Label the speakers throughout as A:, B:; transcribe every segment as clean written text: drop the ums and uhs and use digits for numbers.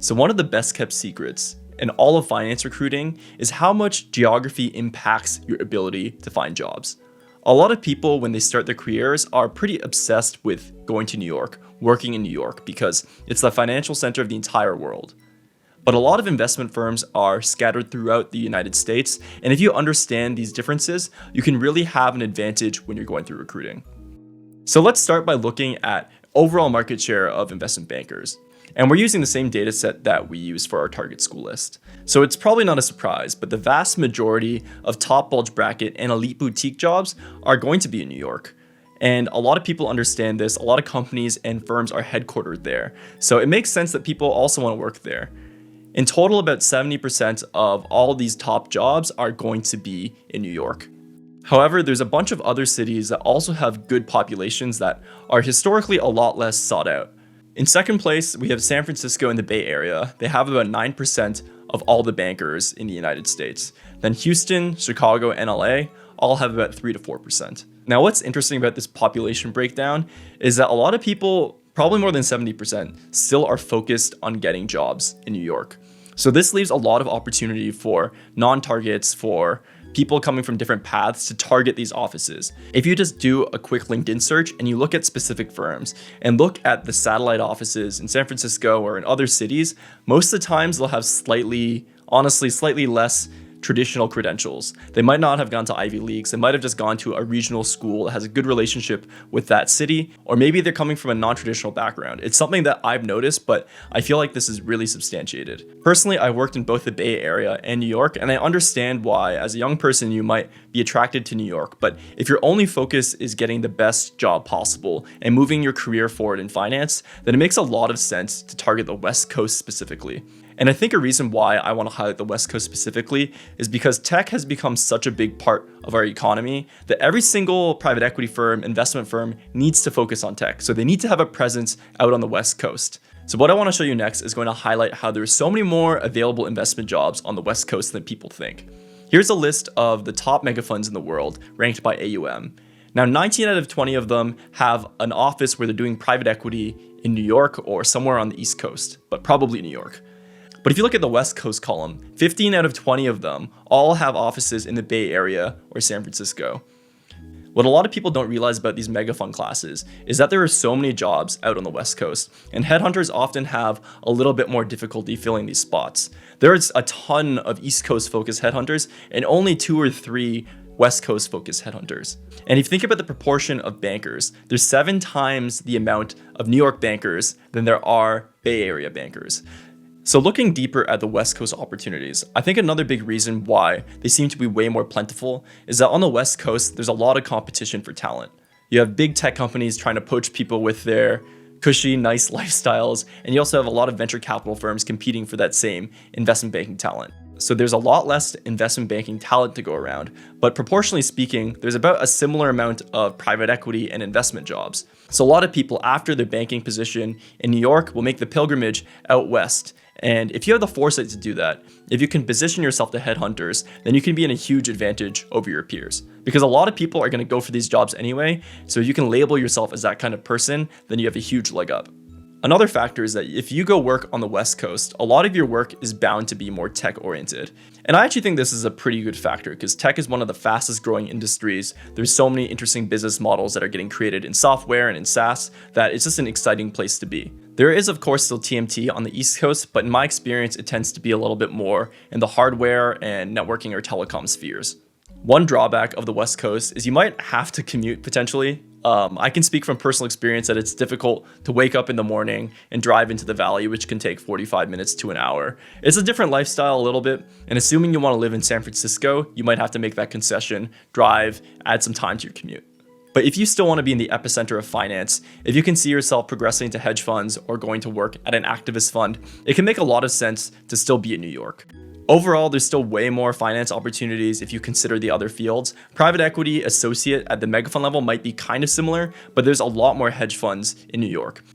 A: So one of the best kept secrets in all of finance recruiting is how much geography impacts your ability to find jobs. A lot of people, when they start their careers, are pretty obsessed with going to New York, working in New York, because it's the financial center of the entire world. But a lot of investment firms are scattered throughout the United States, and if you understand these differences, you can really have an advantage when you're going through recruiting. So let's start by looking at overall market share of investment bankers. And we're using the same data set that we use for our target school list. So it's probably not a surprise, but the vast majority of top bulge bracket and elite boutique jobs are going to be in New York. And a lot of people understand this. A lot of companies and firms are headquartered there. So it makes sense that people also want to work there. In total, about 70% of all these top jobs are going to be in New York. However, there's a bunch of other cities that also have good populations that are historically a lot less sought out. In second place, we have San Francisco and the Bay Area. They have about 9% of all the bankers in the United States. Then Houston, Chicago, and LA all have about 3 to 4%. Now, what's interesting about this population breakdown is that a lot of people, probably more than 70%, still are focused on getting jobs in New York. So this leaves a lot of opportunity for non-targets, for people coming from different paths to target these offices. If you just do a quick LinkedIn search and you look at specific firms and look at the satellite offices in San Francisco or in other cities, most of the times they'll have slightly less traditional credentials. They might not have gone to Ivy Leagues. They might have just gone to a regional school that has a good relationship with that city, or maybe they're coming from a non-traditional background. It's something that I've noticed, but I feel like this is really substantiated. Personally, I worked in both the Bay Area and New York, and I understand why, as a young person, you might be attracted to New York. But if your only focus is getting the best job possible and moving your career forward in finance, then it makes a lot of sense to target the West Coast specifically. And I think a reason why I want to highlight the West Coast specifically is because tech has become such a big part of our economy that every single private equity firm, investment firm needs to focus on tech. So they need to have a presence out on the West Coast. So what I want to show you next is going to highlight how there's so many more available investment jobs on the West Coast than people think. Here's a list of the top mega funds in the world ranked by AUM. Now, 19 out of 20 of them have an office where they're doing private equity in New York or somewhere on the East Coast, but probably New York. But if you look at the West Coast column, 15 out of 20 of them all have offices in the Bay Area or San Francisco. What a lot of people don't realize about these mega fund classes is that there are so many jobs out on the West Coast, and headhunters often have a little bit more difficulty filling these spots. There's a ton of East Coast focused headhunters and only 2 or 3 West Coast focused headhunters. And if you think about the proportion of bankers, there's 7 times the amount of New York bankers than there are Bay Area bankers. So looking deeper at the West Coast opportunities, I think another big reason why they seem to be way more plentiful is that on the West Coast, there's a lot of competition for talent. You have big tech companies trying to poach people with their cushy, nice lifestyles, and you also have a lot of venture capital firms competing for that same investment banking talent. So there's a lot less investment banking talent to go around, but proportionally speaking, there's about a similar amount of private equity and investment jobs. So a lot of people after their banking position in New York will make the pilgrimage out west. And if you have the foresight to do that, if you can position yourself to headhunters, then you can be in a huge advantage over your peers. Because a lot of people are going to go for these jobs anyway, so if you can label yourself as that kind of person, then you have a huge leg up. Another factor is that if you go work on the West Coast, a lot of your work is bound to be more tech-oriented. And I actually think this is a pretty good factor because tech is one of the fastest growing industries. There's so many interesting business models that are getting created in software and in SaaS that it's just an exciting place to be. There is, of course, still TMT on the East Coast, but in my experience, it tends to be a little bit more in the hardware and networking or telecom spheres. One drawback of the West Coast is you might have to commute potentially. I can speak from personal experience that it's difficult to wake up in the morning and drive into the valley, which can take 45 minutes to an hour. It's a different lifestyle a little bit, and assuming you want to live in San Francisco, you might have to make that concession, drive, add some time to your commute. But if you still want to be in the epicenter of finance, if you can see yourself progressing to hedge funds or going to work at an activist fund, it can make a lot of sense to still be in New York. Overall, there's still way more finance opportunities if you consider the other fields. Private equity associate at the mega fund level might be kind of similar, but there's a lot more hedge funds in New York.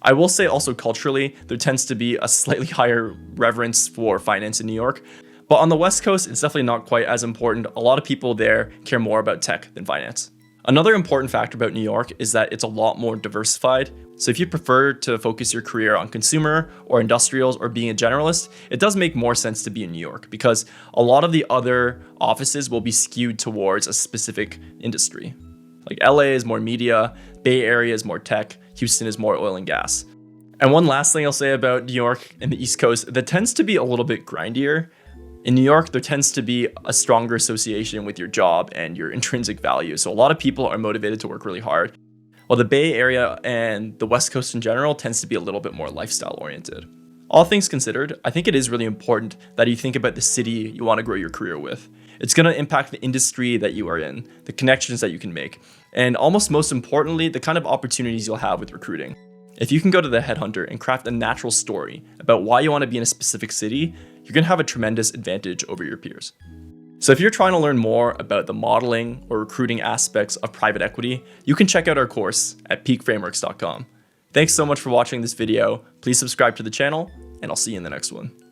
A: I will say also culturally, there tends to be a slightly higher reverence for finance in New York. But on the West Coast, it's definitely not quite as important. A lot of people there care more about tech than finance. Another important factor about New York is that it's a lot more diversified So if you prefer to focus your career on consumer or industrials or being a generalist, it does make more sense to be in New York because a lot of the other offices will be skewed towards a specific industry. Like LA is more media, Bay Area is more tech, Houston is more oil and gas. And one last thing I'll say about New York and the East Coast, that tends to be a little bit grindier. In New York, there tends to be a stronger association with your job and your intrinsic value. So a lot of people are motivated to work really hard, while the Bay Area and the West Coast in general tends to be a little bit more lifestyle oriented. All things considered, I think it is really important that you think about the city you want to grow your career with. It's going to impact the industry that you are in, the connections that you can make, and almost most importantly, the kind of opportunities you'll have with recruiting. If you can go to the headhunter and craft a natural story about why you want to be in a specific city, you're going to have a tremendous advantage over your peers. So if you're trying to learn more about the modeling or recruiting aspects of private equity, you can check out our course at peakframeworks.com. Thanks so much for watching this video. Please subscribe to the channel, and I'll see you in the next one.